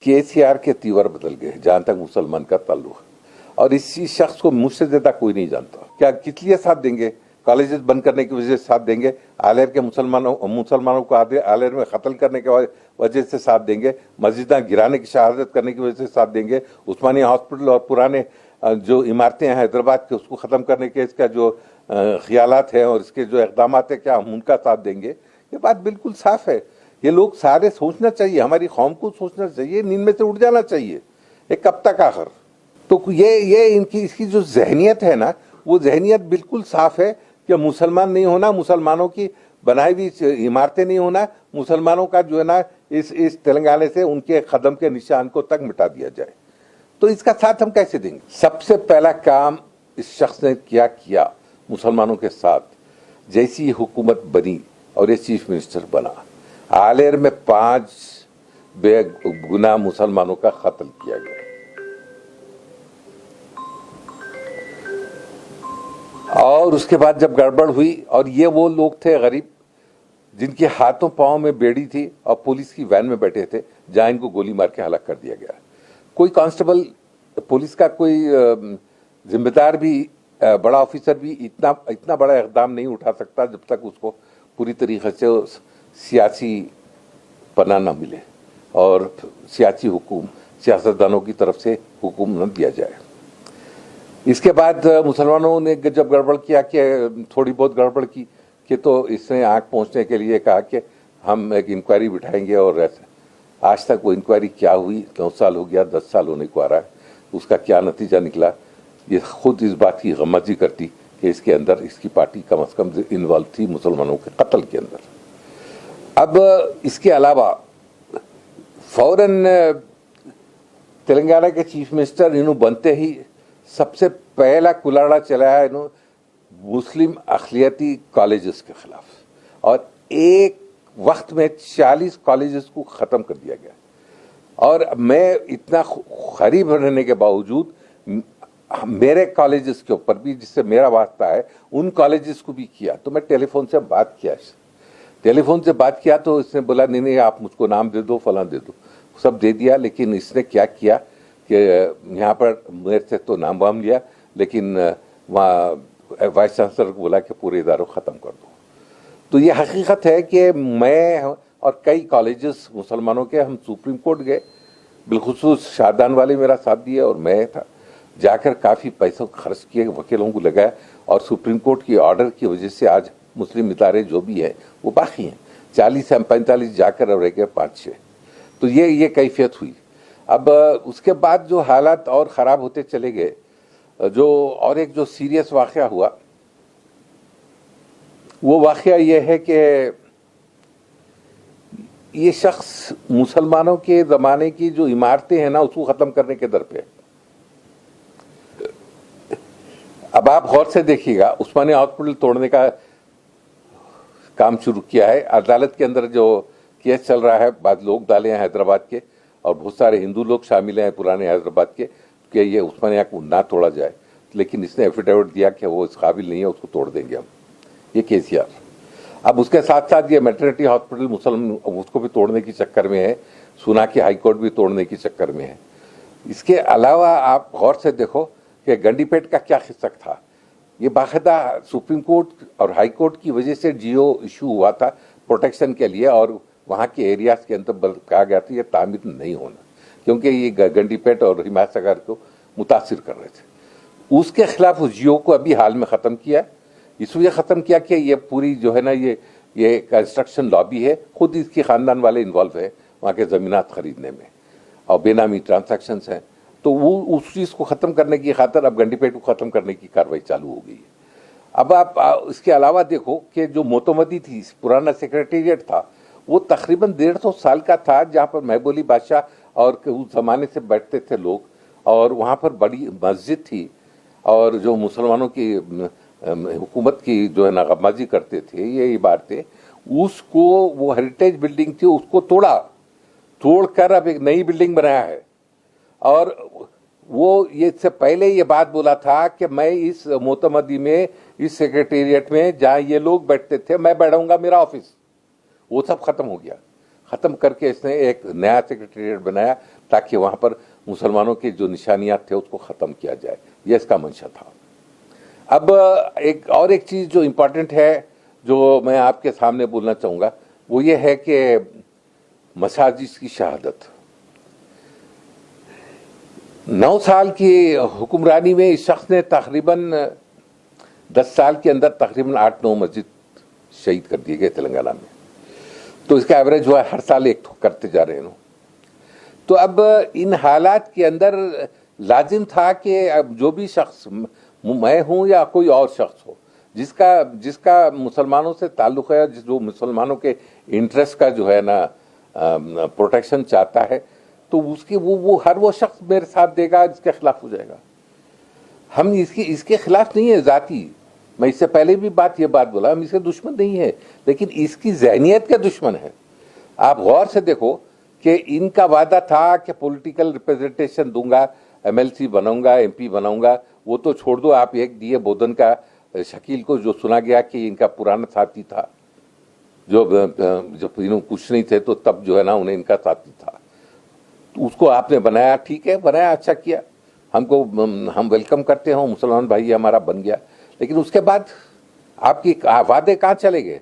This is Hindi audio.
केसीआर के तीवर बदल गए जहां तक मुसलमान का ताल्लुक है, और इसी शख्स को मुझसे ज्यादा कोई नहीं जानता। क्या किस लिए साथ देंगे? कॉलेजेस बंद करने की वजह से साथ देंगे? आलेर के मुसलमानों को आलेर में कत्ल करने के वजह से साथ देंगे? मस्जिदां गिराने की शहादत करने की वजह से साथ देंगे? उस्मानिया हॉस्पिटल और पुराने जो इमारतें हैं हैदराबाद के उसको खत्म करने के इसका जो ख्यालात है और इसके जो इकदाम है, क्या हम उनका साथ देंगे? ये बात बिल्कुल साफ है। ये लोग सारे सोचना चाहिए, हमारी कौम को सोचना चाहिए, नींद में से उठ जाना चाहिए। ये कब तक आखिर? तो ये इनकी इसकी जो जहनियत है ना, वो जहनियत बिल्कुल साफ है कि मुसलमान नहीं होना, मुसलमानों की बनाई हुई इमारतें नहीं होना, मुसलमानों का जो है ना इस तेलंगाना से उनके कदम के निशान को तक मिटा दिया जाए। तो इसका साथ हम कैसे देंगे? सबसे पहला काम इस शख्स ने क्या किया मुसलमानों के साथ, जैसी हुकूमत बनी और ये चीफ मिनिस्टर बना, आलेर में 5 बेगुनाह मुसलमानों का कत्ल किया गया। और उसके बाद जब गड़बड़ हुई, और ये वो लोग थे गरीब जिनके हाथों पांव में बेड़ी थी और पुलिस की वैन में बैठे थे, जहां इनको गोली मार के हलाक कर दिया गया। कोई कांस्टेबल, पुलिस का कोई जिम्मेदार भी, बड़ा ऑफिसर भी इतना बड़ा इकदाम नहीं उठा सकता जब तक उसको पूरी तरीके से सियासी पनाह न मिले और सियासी हुकूम सियासतदानों की तरफ से हुकूम न दिया जाए। इसके बाद मुसलमानों ने जब गड़बड़ किया कि थोड़ी बहुत गड़बड़ की कि तो इसने आंख पहुंचने के लिए कहा कि हम एक इंक्वायरी बिठाएंगे, और ऐसे आज तक वो इंक्वायरी क्या हुई? 9 साल हो गया, 10 साल होने को आ रहा है, उसका क्या नतीजा निकला? ये खुद इस बात की गमज़ी करती कि इसके अंदर इसकी पार्टी कम से कम इन्वॉल्व थी मुसलमानों के कत्ल के अंदर। अब इसके अलावा फौरन तेलंगाना के चीफ मिनिस्टर इन्हों बनते ही सबसे पहला कुलाड़ा चलाया इन्हों मुस्लिम अक़लियती कॉलेजेस के खिलाफ, और एक वक्त में 40 कॉलेजेस को ख़त्म कर दिया गया। और मैं इतना गरीब रहने के बावजूद मेरे कॉलेजेस के ऊपर भी, जिससे मेरा वास्ता है, उन कॉलेजेस को भी किया। तो मैं टेलीफोन से बात किया तो इसने बोला नहीं आप मुझको नाम दे दो, फलां दे दो, सब दे दिया। लेकिन इसने क्या किया कि यहाँ पर मेरे से तो नाम वाम लिया, लेकिन वहाँ वाइस चांसलर को बोला कि पूरे इदारों ख़त्म कर दो। तो ये हकीकत है कि मैं और कई कॉलेजेस मुसलमानों के, हम सुप्रीम कोर्ट गए, बिलखुसूस शाहदान वाले मेरा साथ दिए, और मैं था जाकर काफ़ी पैसों खर्च किए, वकीलों को लगाया, और सुप्रीम कोर्ट की ऑर्डर की वजह से आज मुस्लिम इदारे जो भी है वो बाकी हैं। 40 से 45 जाकर और रह गए 5-6। तो ये कैफियत हुई। अब उसके बाद जो हालात और ख़राब होते चले गए, और एक जो सीरियस वाक़या हुआ, वो वाक़या ये है कि ये शख्स मुसलमानों के ज़माने की जो इमारतें हैं ना, उसको ख़त्म करने के दर पे। अब आप गौर से देखिएगा, उस्मानिया हॉस्पिटल तोड़ने का काम शुरू किया है। अदालत के अंदर जो केस चल रहा है, बाद लोग डाले हैं हैदराबाद के, और बहुत सारे हिंदू लोग शामिल हैं पुराने हैदराबाद के, कि ये उस्मानिया को ना तोड़ा जाए। लेकिन इसने एफिडेविट दिया कि वो इस काबिल नहीं है, उसको तोड़ देंगे हम, ये केसीआर। अब उसके साथ साथ ये मैटरनिटी हॉस्पिटल मुसलमान उसको भी तोड़ने के चक्कर में है, सुना कि हाई कोर्ट भी तोड़ने के चक्कर में है। इसके अलावा आप गौर से देखो कि गंडीपेट का क्या खिस्सा था। ये बाकायदा सुप्रीम कोर्ट और हाई कोर्ट की वजह से जियो इशू हुआ था प्रोटेक्शन के लिए, और वहाँ के एरियाज के अंदर कहा गया था ये तामीर नहीं होना, क्योंकि ये गंडीपेट और हिमायत सागर को मुतासिर कर रहे थे। उसके खिलाफ जियो को अभी हाल में ख़त्म किया। इसलिए ख़त्म किया कि ये पूरी जो है ना ये कंस्ट्रक्शन लॉबी है, खुद इसके ख़ानदान वाले इन्वॉल्व है वहाँ के ज़मीनात ख़रीदने में, और बेनामी ट्रांसैक्शंस हैं। तो वो उस चीज़ को ख़त्म करने की खातर अब गंडीपेट को ख़त्म करने की कार्रवाई चालू हो गई है। अब आप इसके अलावा देखो कि जो मोतमदी थी, पुराना सेक्रेटेरिएट था, वो तकरीबन 150 साल का था, जहाँ पर महबूली बादशाह और उस ज़माने से बैठते थे लोग, और वहाँ पर बड़ी मस्जिद थी, और जो मुसलमानों की हुकूमत की जो है ना गमाजी करते थे, ये इबारतें, उसको वो हेरिटेज बिल्डिंग थी, उसको तोड़कर अब एक नई बिल्डिंग बनाया है। और वो ये इससे पहले ये बात बोला था कि मैं इस मोतमदी में, इस सेक्रेटेरिएट में जहाँ ये लोग बैठते थे, मैं बैठूंगा, मेरा ऑफिस, वो सब खत्म हो गया। खत्म करके इसने एक नया सेक्रेटेरिएट बनाया ताकि वहां पर मुसलमानों की जो निशानियां थे उसको खत्म किया जाए। यह इसका मंशा था। अब एक चीज जो इम्पोर्टेंट है, जो मैं आपके सामने बोलना चाहूंगा, वो ये है कि मसाजिद की शहादत। 9 साल की हुक्मरानी में इस शख्स ने तकरीबन 10 साल के अंदर तकरीबन 8-9 मस्जिद शहीद कर दिए गए तेलंगाना में। तो इसका एवरेज हुआ हर साल एक करते जा रहे हैं। तो अब इन हालात के अंदर लाजिम था कि अब जो भी शख्स, मैं हूं या कोई और शख्स हो, जिसका मुसलमानों से ताल्लुक है, जो मुसलमानों के इंटरेस्ट का जो है ना प्रोटेक्शन चाहता है, तो उसकी वो हर वो शख्स मेरे साथ देगा जिसके खिलाफ हो जाएगा। हम इसके खिलाफ नहीं है जाती, मैं इससे पहले भी ये बात बोला, हम इसके दुश्मन नहीं है, लेकिन इसकी ज़हनियत के दुश्मन है। आप गौर से देखो कि इनका वादा था कि पॉलिटिकल रिप्रेजेंटेशन दूंगा, एमएलसी बनाऊंगा, एमपी बनाऊंगा। वो तो छोड़ दो, आप एक दिए बोधन का शकील को जो सुना गया कि इनका पुराना साथी था, जब इन्हों कुछ नहीं थे तो तब जो है ना उन्हें इनका साथी था, तो उसको आपने बनाया, ठीक है, बनाया, अच्छा किया, हम वेलकम करते हो, मुसलमान भाई हमारा बन गया। लेकिन उसके बाद आपकी वादे कहाँ चले गए?